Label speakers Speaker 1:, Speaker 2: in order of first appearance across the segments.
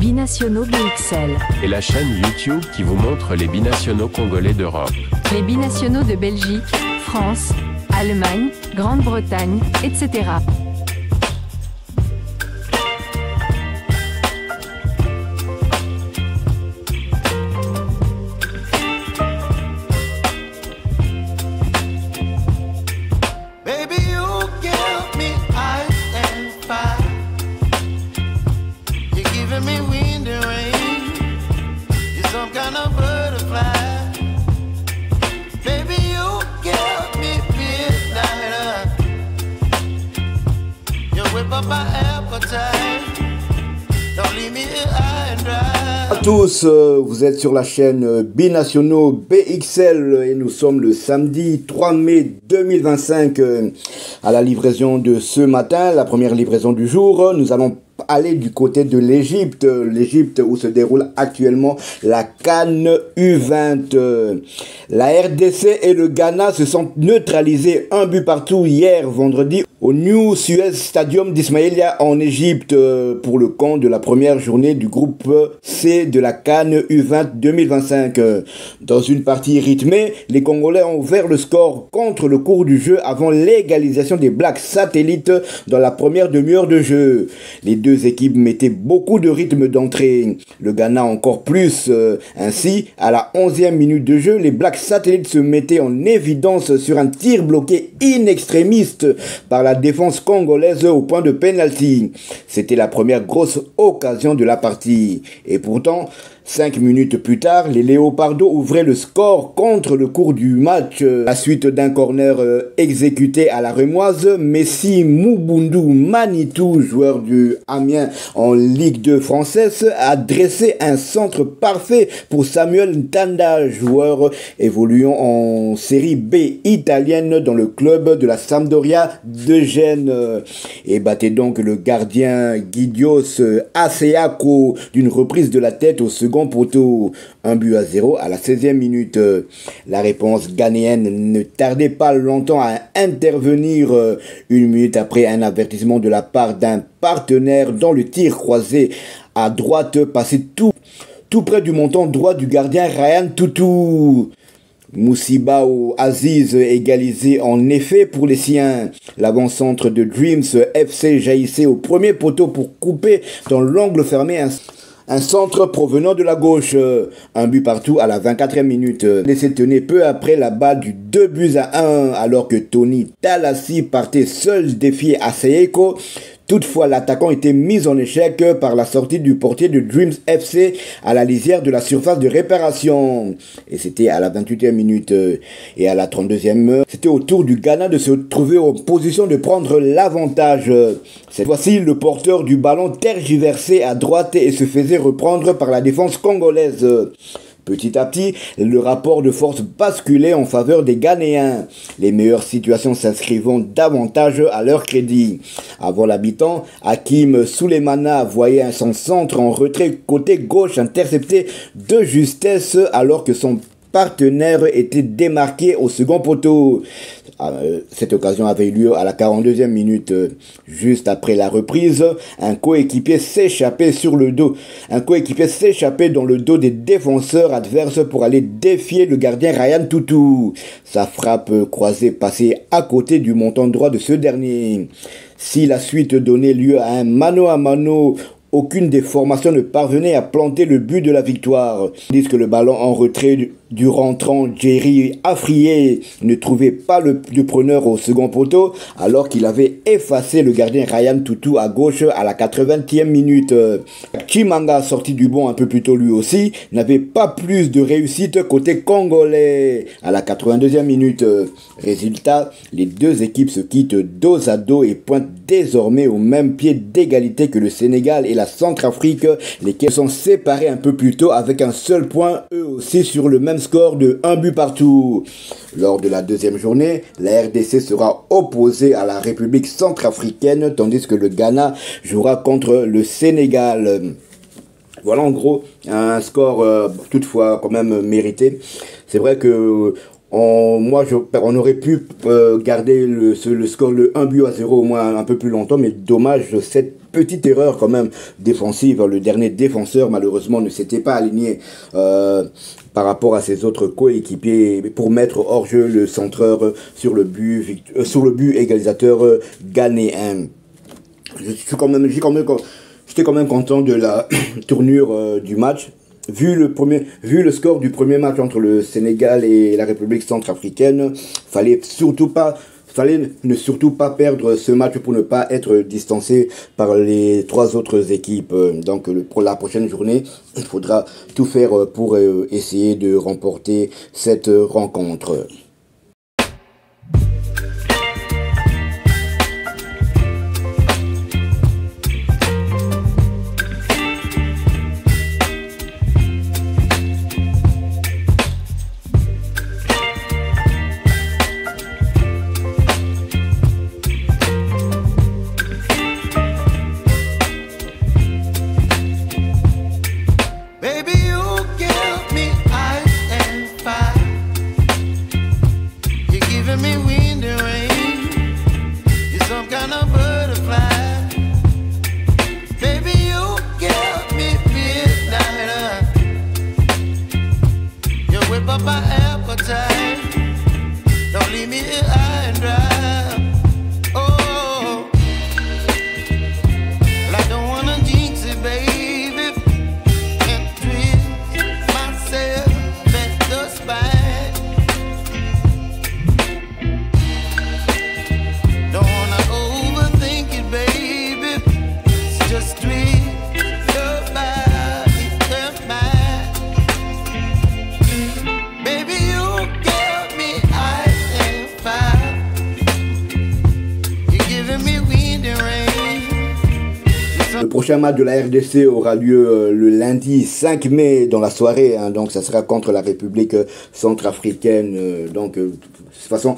Speaker 1: Binationaux BXL.
Speaker 2: Et la chaîne YouTube qui vous montre les binationaux congolais d'Europe.
Speaker 1: Les binationaux de Belgique, France, Allemagne, Grande-Bretagne, etc.
Speaker 3: À tous, vous êtes sur la chaîne Binationaux BXL et nous sommes le samedi 3 mai 2025 à la livraison de ce matin, la première livraison du jour. Nous allons aller du côté de l'Égypte où se déroule actuellement la CAN U20. La RDC et le Ghana se sont neutralisés un but partout hier vendredi au New Suez Stadium d'Ismaïlia en Égypte pour le compte de la première journée du groupe C de la CAN U20 2025. Dans une partie rythmée, les Congolais ont ouvert le score contre le cours du jeu avant l'égalisation des Blacks Satellites dans la première demi-heure de jeu. Les deux équipes mettaient beaucoup de rythme d'entrée. Le Ghana encore plus. Ainsi, à la 11e minute de jeu, les Blacks Satellites se mettaient en évidence sur un tir bloqué in extremis par la défense congolaise au point de pénalty. C'était la première grosse occasion de la partie. Et pourtant, 5 minutes plus tard, les Léopardos ouvraient le score contre le cours du match. À la suite d'un corner exécuté à la remoise, Messi Moubundu Manitou, joueur du Amiens en Ligue 2 française, a dressé un centre parfait pour Samuel Ntanda, joueur évoluant en série B italienne dans le club de la Sampdoria de Gênes, et battait donc le gardien Gidios Aseako d'une reprise de la tête au second poteau. 1-0 à la 16e minute. La réponse ghanéenne ne tardait pas longtemps à intervenir. Une minute après, un avertissement de la part d'un partenaire dans le tir croisé à droite passé tout près du montant droit du gardien Ryan Toutou. Moussibao Aziz égalisé en effet pour les siens. L'avant-centre de Dreams FC jaillissait au premier poteau pour couper dans l'angle fermé un centre provenant de la gauche. Un but partout à la 24e minute. Laissé tenir peu après la balle du 2-1 alors que Tony Talassi partait seul défier Aseyeko. Toutefois, l'attaquant était mis en échec par la sortie du portier de Dreams FC à la lisière de la surface de réparation. Et c'était à la 28e minute. Et à la 32e, c'était au tour du Ghana de se trouver en position de prendre l'avantage. Cette fois-ci, le porteur du ballon tergiversait à droite et se faisait reprendre par la défense congolaise. Petit à petit, le rapport de force basculait en faveur des Ghanéens, les meilleures situations s'inscrivant davantage à leur crédit. Avant l'habitant, Hakim Souleymana voyait son centre en retrait côté gauche intercepté de justesse alors que son partenaire était démarqué au second poteau. Cette occasion avait eu lieu à la 42e minute. Juste après la reprise, un coéquipier s'échappait dans le dos des défenseurs adverses pour aller défier le gardien Ryan Toutou. Sa frappe croisée passait à côté du montant droit de ce dernier. Si la suite donnait lieu à un mano à mano, aucune des formations ne parvenait à planter le but de la victoire. Tandis que le ballon en retrait du rentrant Jerry Afrié ne trouvait pas le preneur au second poteau alors qu'il avait effacé le gardien Ryan Toutou à gauche à la 80e minute. Chimanga, sorti du banc un peu plus tôt lui aussi, n'avait pas plus de réussite côté congolais à la 82e minute. Résultat, les deux équipes se quittent dos à dos et pointent désormais au même pied d'égalité que le Sénégal et la Centrafrique, lesquels sont séparés un peu plus tôt avec un seul point, eux aussi sur le même score de 1 but partout. Lors de la deuxième journée, la RDC sera opposée à la République centrafricaine, tandis que le Ghana jouera contre le Sénégal. Voilà en gros un score toutefois quand même mérité. C'est vrai que on aurait pu garder le score, le 1-0 au moins un peu plus longtemps, mais dommage, cette petite erreur quand même défensive. Le dernier défenseur, malheureusement, ne s'était pas aligné par rapport à ses autres coéquipiers pour mettre hors jeu le centreur sur le but égalisateur ghanéen. J'étais quand même content de la tournure du match. Vu le score du premier match entre le Sénégal et la République centrafricaine, fallait ne surtout pas perdre ce match pour ne pas être distancé par les 3 autres équipes. Donc pour la prochaine journée, il faudra tout faire pour essayer de remporter cette rencontre. Le prochain match de la RDC aura lieu le lundi 5 mai dans la soirée, donc ça sera contre la République centrafricaine. Donc de toute façon,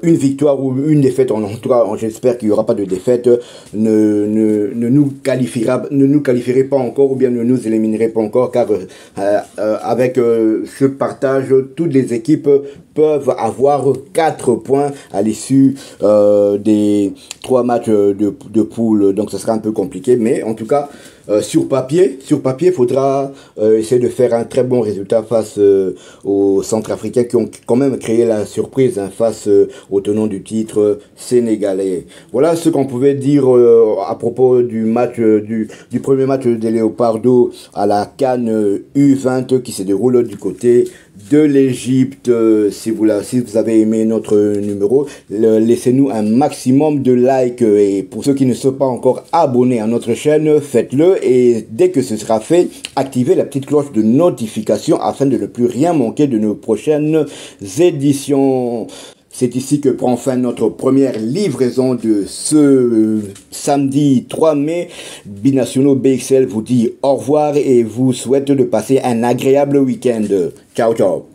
Speaker 3: une victoire ou une défaite, en tout cas j'espère qu'il n'y aura pas de défaite, ne nous qualifierait pas encore ou bien ne nous éliminerait pas encore, car avec ce partage, toutes les équipes peuvent avoir 4 points à l'issue des 3 matchs de poule, donc ce sera un peu compliqué, mais en tout cas sur papier, il faudra essayer de faire un très bon résultat face aux Centrafricains qui ont quand même créé la surprise face au tenant du titre sénégalais. Voilà ce qu'on pouvait dire à propos du match du premier match des Léopards à la CAN U20 qui se déroule du côté de l'Égypte. Si vous avez aimé notre numéro, laissez-nous un maximum de likes, et pour ceux qui ne sont pas encore abonnés à notre chaîne, faites-le, et dès que ce sera fait, activez la petite cloche de notification afin de ne plus rien manquer de nos prochaines éditions. C'est ici que prend fin notre première livraison de ce samedi 3 mai. Binationaux BXL vous dit au revoir et vous souhaite de passer un agréable week-end. Ciao, ciao.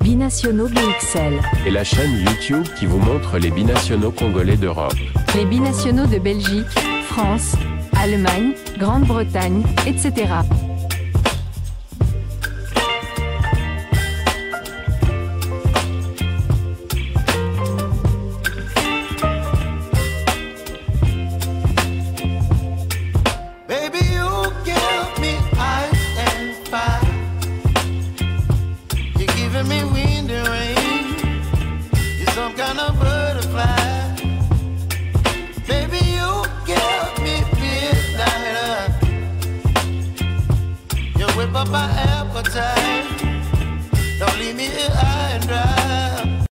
Speaker 1: Binationaux BXL.
Speaker 2: Et la chaîne YouTube qui vous montre les binationaux congolais d'Europe.
Speaker 1: Les binationaux de Belgique, France, Allemagne, Grande-Bretagne, etc.
Speaker 4: Whip up my appetite. Don't leave me here high and dry.